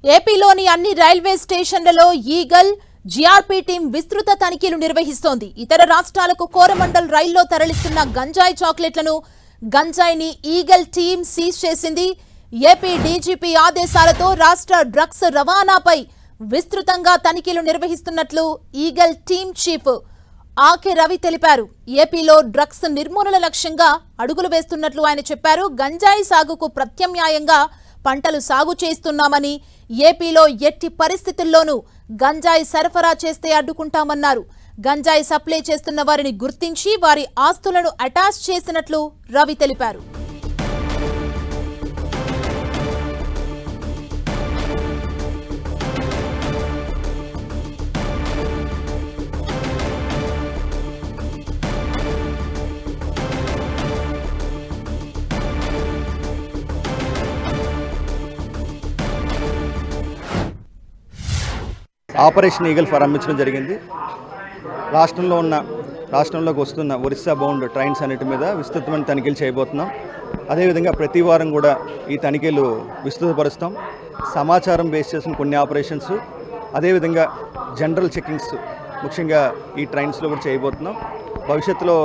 ఏపీలోని అన్ని రైల్వే స్టేషన్లలో ఈగల్ జీఆర్పీ టీం విస్తృత తనిఖీలు నిర్వహిస్తోంది. ఇతర రాష్ట్రాలకు కోరమండల్ రైల్లో తరలిస్తున్న గంజాయి చాక్లెట్లను గంజాయిని ఈగల్ టీం సీజ్ చేసింది. ఏపీ డీజీపీ ఆదేశాలతో రాష్ట్ర డ్రగ్స్ రవాణాపై విస్తృతంగా తనిఖీలు నిర్వహిస్తున్నట్లు ఈగల్ టీం చీఫ్ ఆకే రవి తెలిపారు. ఏపీలో డ్రగ్స్ నిర్మూలన లక్ష్యంగా అడుగులు వేస్తున్నట్లు ఆయన చెప్పారు. గంజాయి సాగుకు ప్రత్యామ్నాయంగా పంటలు సాగు చేస్తున్నామని, ఏపీలో ఎట్టి పరిస్థితుల్లోనూ గంజాయి సరఫరా చేస్తే అడ్డుకుంటామన్నారు. గంజాయి సప్లై చేస్తున్న వారిని గుర్తించి వారి ఆస్తులను అటాచ్ చేసినట్లు రవి తెలిపారు. ఆపరేషన్ ఈగల్ ప్రారంభించడం జరిగింది. రాష్ట్రంలోకి వస్తున్న ఒరిస్సా బౌండ్ ట్రైన్స్ అన్నిటి మీద విస్తృతమైన తనిఖీలు చేయబోతున్నాం. అదేవిధంగా ప్రతి వారం కూడా ఈ తనిఖీలు విస్తృతపరుస్తాం. సమాచారం బేస్ చేసిన కొన్ని ఆపరేషన్స్, అదేవిధంగా జనరల్ చెకింగ్స్ ముఖ్యంగా ఈ ట్రైన్స్లో కూడా చేయబోతున్నాం. భవిష్యత్తులో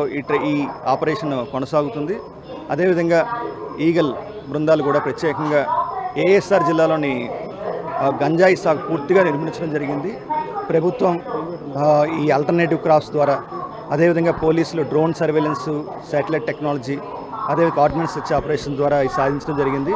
ఈ ఆపరేషన్ కొనసాగుతుంది. అదేవిధంగా ఈగల్ బృందాలు కూడా ప్రత్యేకంగా ఏఎస్ఆర్ జిల్లాలోని గంజాయి సాగు పూర్తిగా నిర్మించడం జరిగింది. ప్రభుత్వం ఈ ఆల్టర్నేటివ్ క్రాప్స్ ద్వారా, అదేవిధంగా పోలీసులు డ్రోన్ సర్వేలెన్స్, శాటిలైట్ టెక్నాలజీ, అదేవిధంగా ఆర్డినెన్స్ సెర్చ్ ఆపరేషన్ ద్వారా సాధించడం జరిగింది.